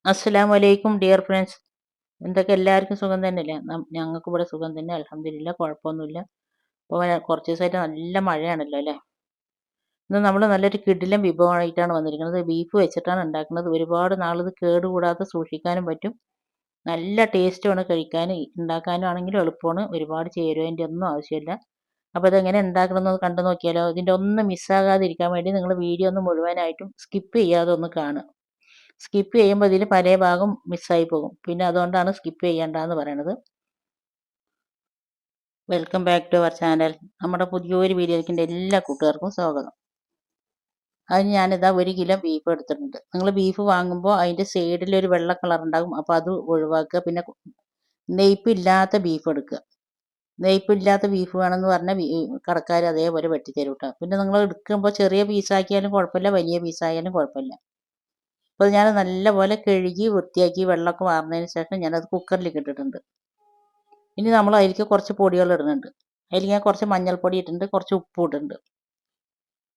അസ്സലാമു അലൈക്കും dear friends. എന്തൊക്കെ എല്ലാവർക്കും സുഖം തന്നെയല്ലേ? ഞങ്ങൾക്ക് ഇവിടെ സുഖം തന്നെ, അൽഹംദുലില്ലാ, കുഴപ്പമൊന്നുമില്ല. ഇപ്പോൾ കുറച്ച് ദിവസമായിട്ട് നല്ല മഴയാണല്ലോ അല്ലേ? ഇന്ന് നമ്മൾ നല്ലൊരു കിടിലൻ വിഭവമായിട്ടാണ് വന്നിരിക്കുന്നത്. ബീഫ് വെച്ചിട്ടാണ് ഉണ്ടാക്കുന്നത്. ഒരുപാട് നാളിത് കേടുകൂടാതെ സൂക്ഷിക്കാനും പറ്റും. നല്ല ടേസ്റ്റുമാണ് കഴിക്കാൻ, ഉണ്ടാക്കാനും ആണെങ്കിലും എളുപ്പമാണ്. ഒരുപാട് ചേരുവതിൻ്റെ ഒന്നും ആവശ്യമില്ല. അപ്പോൾ ഇതെങ്ങനെ ഉണ്ടാക്കണമെന്ന് കണ്ടു നോക്കിയാലോ? ഇതിൻ്റെ ഒന്നും മിസ്സാകാതിരിക്കാൻ വേണ്ടി നിങ്ങൾ വീഡിയോ ഒന്ന് മുഴുവനായിട്ടും സ്കിപ്പ് ചെയ്യാതെ ഒന്ന് കാണുക. സ്കിപ്പ് ചെയ്യുമ്പോൾ ഇതിൽ പല ഭാഗം മിസ്സായി പോകും. പിന്നെ അതുകൊണ്ടാണ് സ്കിപ്പ് ചെയ്യേണ്ടതെന്ന് പറയണത്. Welcome back to our channel. നമ്മുടെ പുതിയൊരു വീഡിയോയിലേക്ക് എൻ്റെ എല്ലാ കൂട്ടുകാർക്കും സ്വാഗതം. അതിന് ഞാനിതാ 1 കിലോ ബീഫ് എടുത്തിട്ടുണ്ട്. നിങ്ങൾ ബീഫ് വാങ്ങുമ്പോൾ അതിൻ്റെ സൈഡിലൊരു വെള്ള കളർ ഉണ്ടാകും, അപ്പോൾ അത് ഒഴിവാക്കുക. പിന്നെ നെയ്പ്പില്ലാത്ത ബീഫ് എടുക്കുക. നെയ്പ്പില്ലാത്ത ബീഫ് വേണമെന്ന് പറഞ്ഞാൽ കടക്കാർ അതേപോലെ വെട്ടിത്തരും കേട്ടോ. പിന്നെ നിങ്ങൾ എടുക്കുമ്പോൾ ചെറിയ പീസാക്കിയാലും കുഴപ്പമില്ല, വലിയ പീസായാലും കുഴപ്പമില്ല. അപ്പോൾ ഞാൻ നല്ലപോലെ കഴുകി വൃത്തിയാക്കി വെള്ളമൊക്കെ വാർന്നതിന് ശേഷം ഞാനത് കുക്കറിലേക്ക് ഇട്ടിട്ടുണ്ട്. ഇനി നമ്മൾ അതിലേക്ക് കുറച്ച് പൊടികൾ ഇടുന്നുണ്ട്. അതിൽ ഞാൻ കുറച്ച് മഞ്ഞൾപ്പൊടി ഇട്ടിട്ടുണ്ട്, കുറച്ച് ഉപ്പും ഇട്ടിട്ടുണ്ട്.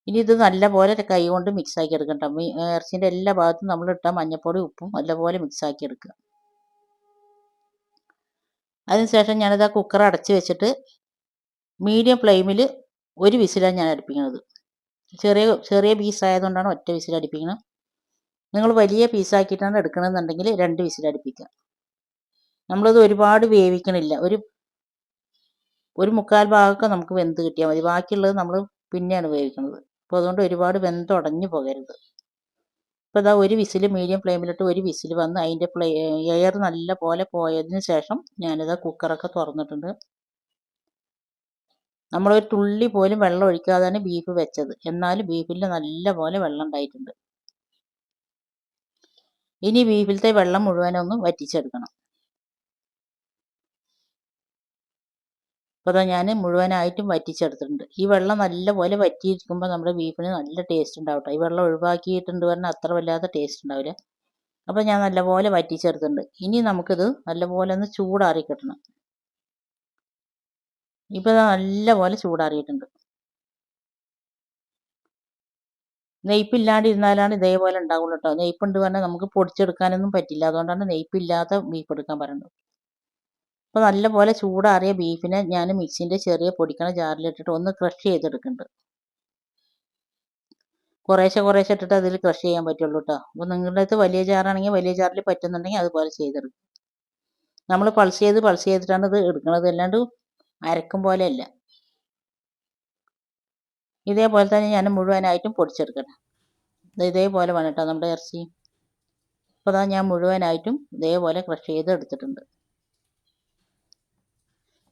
ഇനി ഇത് നല്ലപോലെ കൈ കൊണ്ട് മിക്സ് ആക്കി എടുക്കണ്ട. ഇറച്ചിൻ്റെ എല്ലാ ഭാഗത്തും നമ്മൾ ഇട്ട മഞ്ഞൾപ്പൊടി ഉപ്പും നല്ലപോലെ മിക്സ് ആക്കി എടുക്കുക. അതിനുശേഷം ഞാനിത് ആ കുക്കർ അടച്ച് വെച്ചിട്ട് മീഡിയം ഫ്ലെയിമിൽ ഒരു വിസിലാണ് ഞാൻ അടുപ്പിക്കുന്നത്. ചെറിയ ചെറിയ പീസായതുകൊണ്ടാണ് ഒറ്റ വിസിൽ അടുപ്പിക്കുന്നത്. നിങ്ങൾ വലിയ പീസാക്കിയിട്ടാണ് എടുക്കണമെന്നുണ്ടെങ്കിൽ 2 വിസിൽ അടുപ്പിക്കുക. നമ്മളിത് ഒരുപാട് വേവിക്കണില്ല. ഒരു മുക്കാൽ ഭാഗമൊക്കെ നമുക്ക് വെന്ത് കിട്ടിയാൽ മതി. ബാക്കിയുള്ളത് നമ്മൾ പിന്നെയാണ് വേവിക്കുന്നത്. അപ്പോൾ അതുകൊണ്ട് ഒരുപാട് വെന്തുടഞ്ഞു പോകരുത്. ഇപ്പോൾ ഇതാ ഒരു വിസിൽ മീഡിയം ഫ്ലെയിമിലിട്ട് ഒരു വിസിൽ വന്ന് അതിൻ്റെ എയർ നല്ല പോലെ പോയതിന് ശേഷം ഞാനിതാ കുക്കറൊക്കെ തുറന്നിട്ടുണ്ട്. നമ്മളൊരു തുള്ളി പോലും വെള്ളം ഒഴിക്കാതെയാണ് ബീഫ് വെച്ചത്. എന്നാലും ബീഫിൽ നല്ല പോലെ വെള്ളം ഉണ്ടായിട്ടുണ്ട്. ഇനി ബീഫിലത്തെ വെള്ളം മുഴുവനൊന്ന് വറ്റിച്ചെടുക്കണം. അപ്പോൾ അതാ ഞാൻ മുഴുവനായിട്ടും വറ്റിച്ചെടുത്തിട്ടുണ്ട്. ഈ വെള്ളം നല്ലപോലെ വറ്റിയിരിക്കുമ്പോൾ നമ്മുടെ ബീഫിന് നല്ല ടേസ്റ്റ് ഉണ്ടാവും കേട്ടോ. ഈ വെള്ളം ഒഴിവാക്കിയിട്ടുണ്ട് പറഞ്ഞാൽ അത്ര വല്ലാതെ ടേസ്റ്റ് ഉണ്ടാവില്ല. അപ്പോൾ ഞാൻ നല്ലപോലെ വറ്റിച്ചെടുത്തിട്ടുണ്ട്. ഇനി നമുക്കിത് നല്ലപോലെ ഒന്ന് ചൂടാറി കിട്ടണം. ഇപ്പോൾ നല്ലപോലെ ചൂടാറിയിട്ടുണ്ട്. നെയ്പ്പില്ലാണ്ടിരുന്നാലാണ് ഇതേപോലെ ഉണ്ടാവുള്ളൂ കേട്ടോ. നെയ്പ്പുണ്ട് പറഞ്ഞാൽ നമുക്ക് പൊടിച്ചെടുക്കാനൊന്നും പറ്റില്ല. അതുകൊണ്ടാണ് നെയ്പ്പില്ലാത്ത ബീഫ് എടുക്കാൻ പറയുന്നത്. അപ്പോൾ നല്ലപോലെ ചൂടാറിയ ബീഫിനെ ഞാൻ മിക്സിൻ്റെ ചെറിയ പൊടിക്കണ ജാറിലിട്ടിട്ട് ഒന്ന് ക്രഷ് ചെയ്തെടുക്കുന്നുണ്ട്. കുറേശ്ശെ കുറേശ്ശെ ഇട്ടിട്ട് അതിൽ ക്രഷ് ചെയ്യാൻ പറ്റുള്ളൂ കേട്ടോ. അപ്പോൾ നിങ്ങളുടെ അടുത്ത് വലിയ ജാറാണെങ്കിൽ വലിയ ജാറിൽ പറ്റുന്നുണ്ടെങ്കിൽ അതുപോലെ ചെയ്തെടുക്കും. നമ്മൾ പൾസ് ചെയ്തിട്ടാണ് ഇത് എടുക്കുന്നത്, അല്ലാണ്ട് അരക്കും പോലെയല്ല. ഇതേപോലെ തന്നെ ഞാൻ മുഴുവനായിട്ടും പൊടിച്ചെടുക്കട്ടെ. ഇതേപോലെ വേണം കേട്ടോ നമ്മുടെ ഇറച്ചി. അപ്പോൾ അതാ ഞാൻ മുഴുവനായിട്ടും ഇതേപോലെ ക്രഷ് ചെയ്ത് എടുത്തിട്ടുണ്ട്.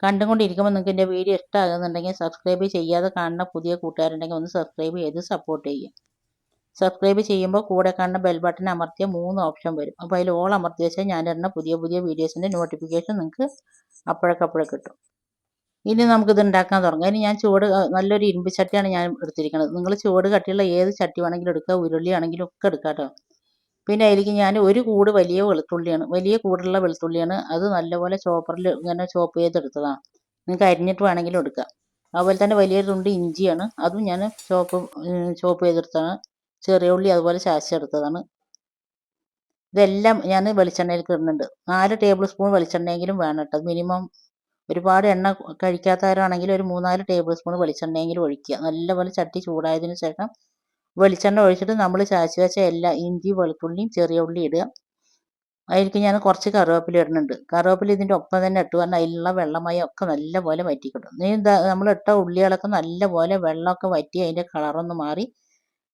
കണ്ടുകൊണ്ടിരിക്കുമ്പോൾ നിങ്ങൾക്ക് എൻ്റെ വീഡിയോ ഇഷ്ടമാകുന്നുണ്ടെങ്കിൽ സബ്സ്ക്രൈബ് ചെയ്യാതെ കാണുന്ന പുതിയ കൂട്ടുകാരുണ്ടെങ്കിൽ ഒന്ന് സബ്സ്ക്രൈബ് ചെയ്ത് സപ്പോർട്ട് ചെയ്യുക. സബ്സ്ക്രൈബ് ചെയ്യുമ്പോൾ കൂടെ കാണുന്ന ബെൽ ബട്ടൺ അമർത്തിയ 3 ഓപ്ഷൻ വരും. അപ്പോൾ അതിൽ ഓൾ അമർത്തി വെച്ചാൽ ഞാൻ ഇടുന്ന പുതിയ പുതിയ വീഡിയോസിൻ്റെ നോട്ടിഫിക്കേഷൻ നിങ്ങൾക്ക് അപ്പോഴേക്കപ്പോഴേ കിട്ടും. ഇനി നമുക്കിത് ഉണ്ടാക്കാൻ തുടങ്ങാം. ഇനി ഞാൻ നല്ലൊരു ഇരുമ്പ് ചട്ടിയാണ് ഞാൻ എടുത്തിരിക്കുന്നത്. നിങ്ങൾ ചുവട് കട്ടിയുള്ള ഏത് ചട്ടി വേണമെങ്കിലും എടുക്കുക, ഉരുളി ആണെങ്കിലും ഒക്കെ എടുക്കാം കേട്ടോ. പിന്നെ അതിലേക്ക് ഞാൻ ഒരു കൂട് വലിയ കൂടുള്ള വെളുത്തുള്ളിയാണ്. അത് നല്ലപോലെ ചോപ്പറിൽ ഇങ്ങനെ ചോപ്പ് ചെയ്തെടുത്തതാണ്. നിങ്ങൾക്ക് അരിഞ്ഞിട്ട് വേണമെങ്കിലും എടുക്കാം. അതുപോലെ തന്നെ വലിയൊരു തുണ്ട് ഇഞ്ചിയാണ്, അതും ഞാൻ ചോപ്പ് ചെയ്തെടുത്തതാണ്. ചെറിയ ഉള്ളി അതുപോലെ ചതച്ചെടുത്തതാണ്. ഇതെല്ലാം ഞാൻ വെളിച്ചെണ്ണയിലേക്ക് ഇടുന്നുണ്ട്. 4 ടേബിൾ സ്പൂൺ വെളിച്ചെണ്ണയെങ്കിലും വേണം കേട്ടോ. മിനിമം ഒരുപാട് എണ്ണ കഴിക്കാത്തവരാണെങ്കിൽ ഒരു 3-4 ടേബിൾ സ്പൂൺ വെളിച്ചെണ്ണയെങ്കിലും ഒഴിക്കുക. നല്ലപോലെ ചട്ടി ചൂടായതിനു ശേഷം വെളിച്ചെണ്ണ ഒഴിച്ചിട്ട് നമ്മൾ ചതച്ച് വെച്ച എല്ലാ ഇഞ്ചി വെളുത്തുള്ളിയും ചെറിയ ഉള്ളി ഇടുക. അതിലേക്ക് ഞാൻ കുറച്ച് കറിവേപ്പില ഇടുന്നുണ്ട്. കറിവേപ്പില ഇതിൻ്റെ ഒപ്പം തന്നെ ഇട്ട് പറഞ്ഞാൽ അതിലുള്ള വെള്ളമയം ഒക്കെ നല്ലപോലെ വറ്റിക്കിട്ടും. നമ്മൾ ഇട്ട ഉള്ളികളൊക്കെ നല്ലപോലെ വെള്ളമൊക്കെ വറ്റി അതിൻ്റെ കളറൊന്ന് മാറി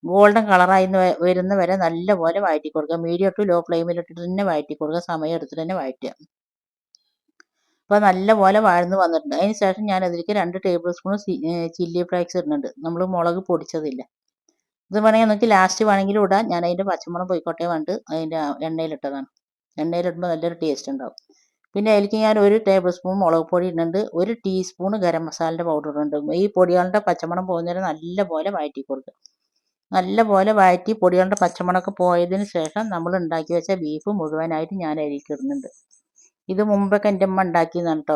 ഗോൾഡൻ കളറായി വരുന്ന വരെ നല്ലപോലെ വഴറ്റി കൊടുക്കുക. മീഡിയം ടു ലോ ഫ്ലെയിമിലിട്ടിട്ട് തന്നെ വഴറ്റി കൊടുക്കുക. സമയം എടുത്തിട്ട് തന്നെ വഴറ്റുക. അപ്പോൾ നല്ലപോലെ വഴന്ന് വന്നിട്ടുണ്ട്. അതിന് ശേഷം ഞാൻ അതിലേക്ക് 2 ടേബിൾ സ്പൂൺ ചില്ലി ഫ്ലേക്സ് ഇടുന്നുണ്ട്. നമ്മൾ മുളക് പൊടിച്ചതില്ല. ഇത് വേണമെങ്കിൽ നിങ്ങൾക്ക് ലാസ്റ്റ് വേണമെങ്കിലും ഇടാം. ഞാൻ അതിൻ്റെ പച്ചമുളക് പോയിക്കോട്ടെ വേണ്ട അതിൻ്റെ എണ്ണയിലിട്ടതാണ്. എണ്ണയിലിടുമ്പോൾ നല്ലൊരു ടേസ്റ്റ് ഉണ്ടാവും. പിന്നെ അതിലേക്ക് ഞാൻ 1 ടേബിൾ സ്പൂൺ മുളക് പൊടി ഇടുന്നുണ്ട്. 1 ടീസ്പൂൺ ഗരം മസാലയുടെ പൗഡർ ഇടുന്നുണ്ട്. ഈ പൊടികളുടെ പച്ചമണം പോകുന്നവരെ നല്ലപോലെ വഴറ്റി കൊടുക്കുക. നല്ലപോലെ വഴറ്റി പൊടികളുടെ പച്ചമണമൊക്കെ പോയതിന് ശേഷം നമ്മൾ ഉണ്ടാക്കി വെച്ച ബീഫ് മുഴുവനായിട്ട് ഞാൻ അതിലേക്ക് ഇടുന്നുണ്ട്. ഇത് മുമ്പൊക്കെ എൻ്റെ അമ്മ ഉണ്ടാക്കിയതാണ് കേട്ടോ.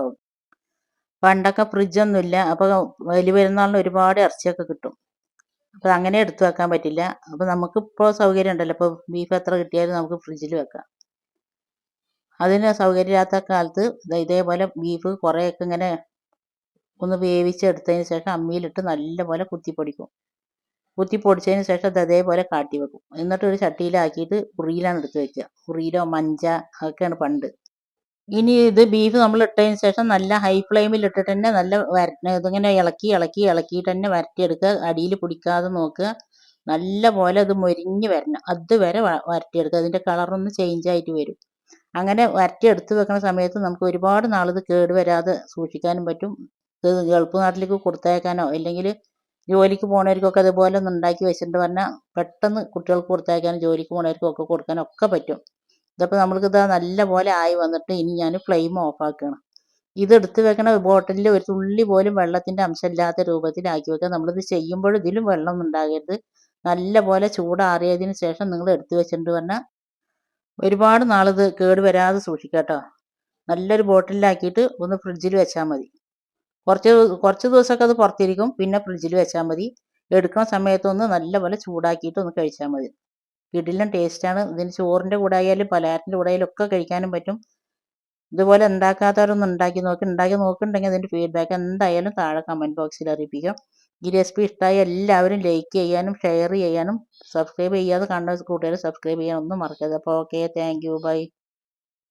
പണ്ടൊക്കെ ഫ്രിഡ്ജൊന്നുമില്ല. അപ്പോൾ വലിയ പെരുന്നാളിന് ഒരുപാട് ഇറച്ചിയൊക്കെ കിട്ടും. അപ്പോൾ അങ്ങനെ എടുത്തു വെക്കാൻ പറ്റില്ല. അപ്പോൾ നമുക്കിപ്പോൾ സൗകര്യം ഉണ്ടല്ലോ. ഇപ്പോൾ ബീഫ് എത്ര കിട്ടിയാലും നമുക്ക് ഫ്രിഡ്ജിൽ വെക്കാം. അതിന് സൗകര്യമില്ലാത്ത കാലത്ത് ഇതേപോലെ ബീഫ് കുറേയൊക്കെ ഇങ്ങനെ ഒന്ന് വേവിച്ചെടുത്തതിന് ശേഷം അമ്മിയിലിട്ട് നല്ലപോലെ കുത്തിപ്പൊടിക്കും. കുത്തിപ്പൊടിച്ചതിന് ശേഷം അത് അതേപോലെ കാട്ടി വെക്കും. എന്നിട്ട് ഒരു ചട്ടിയിലാക്കിയിട്ട് ഉറിയിലാണ് എടുത്ത് വെക്കുക. ഉറിയിലോ മഞ്ച അതൊക്കെയാണ് പണ്ട്. ഇനി ഇത് ബീഫ് നമ്മൾ ഇട്ടതിന് ശേഷം നല്ല ഹൈ ഫ്ലെയിമിൽ ഇട്ടിട്ട് തന്നെ നല്ല ഇതിങ്ങനെ ഇളക്കിയിട്ട് തന്നെ വരട്ടിയെടുക്കുക. അടിയിൽ പിടിക്കാതെ നോക്കുക. നല്ല പോലെ അത് മൊരിഞ്ഞ് വരണം. അതുവരെ വരട്ടിയെടുക്കുക. അതിൻ്റെ കളറൊന്ന് ചേഞ്ച് ആയിട്ട് വരും. അങ്ങനെ വരട്ടി എടുത്ത് വെക്കുന്ന സമയത്ത് നമുക്ക് ഒരുപാട് നാളിത് കേട് വരാതെ സൂക്ഷിക്കാനും പറ്റും. ഇത് ഗൾഫ് നാട്ടിലേക്ക് കൊടുത്തയക്കാനോ അല്ലെങ്കിൽ ജോലിക്ക് പോണവർക്കൊക്കെ അതുപോലെ ഒന്ന് ഉണ്ടാക്കി വെച്ചിട്ട് പറഞ്ഞാൽ പെട്ടെന്ന് കുട്ടികൾക്ക് കൊടുത്തയക്കാനും ജോലിക്ക് പോണവർക്കും ഒക്കെ കൊടുക്കാനും ഒക്കെ പറ്റും. ഇതിപ്പോൾ നമ്മൾക്കിത് നല്ല പോലെ ആയി വന്നിട്ട് ഇനി ഞാൻ ഫ്ലെയിം ഓഫാക്കുകയാണ്. ഇത് എടുത്ത് വെക്കണ ബോട്ടിലിൽ ഒരു തുള്ളി പോലും വെള്ളത്തിൻ്റെ അംശമില്ലാത്ത രൂപത്തിലാക്കി വെക്കുക. നമ്മളിത് ചെയ്യുമ്പോൾ ഇതിലും വെള്ളം ഉണ്ടാകരുത്. നല്ല പോലെ ചൂടാറിയതിന് ശേഷം നിങ്ങൾ എടുത്ത് വെച്ചിട്ട് പറഞ്ഞാൽ ഒരുപാട് നാളിത് കേട് വരാതെ സൂക്ഷിക്കുക കേട്ടോ. നല്ലൊരു ബോട്ടിലാക്കിയിട്ട് ഒന്ന് ഫ്രിഡ്ജിൽ വെച്ചാൽ മതി. കുറച്ച് ദിവസമൊക്കെ അത് പുറത്തിരിക്കും. പിന്നെ ഫ്രിഡ്ജിൽ വെച്ചാൽ മതി. എടുക്കുന്ന സമയത്തൊന്ന് നല്ലപോലെ ചൂടാക്കിയിട്ട് ഒന്ന് കഴിച്ചാൽ മതി. കിടിലൻ ടേസ്റ്റാണ്. ഇതിന് ചോറിൻ്റെ കൂടെ ആയാലും പലഹാരത്തിൻ്റെ കൂടെ ആയാലും ഒക്കെ കഴിക്കാനും പറ്റും. ഇതുപോലെ ഉണ്ടാക്കാത്തവരൊന്ന് ഉണ്ടാക്കി നോക്കുന്നുണ്ടെങ്കിൽ അതിൻ്റെ ഫീഡ്ബാക്ക് എന്തായാലും താഴെ കമൻറ്റ് ബോക്സിൽ അറിയിപ്പിക്കാം. ഈ റെസിപ്പി ഇഷ്ടമായ എല്ലാവരും ലൈക്ക് ചെയ്യാനും ഷെയർ ചെയ്യാനും സബ്സ്ക്രൈബ് ചെയ്യാതെ കാണുന്ന കൂട്ടുകാർ സബ്സ്ക്രൈബ് ചെയ്യാനൊന്നും മറക്കരുത്. അപ്പോൾ ഓക്കെ, താങ്ക് യു, ബൈ.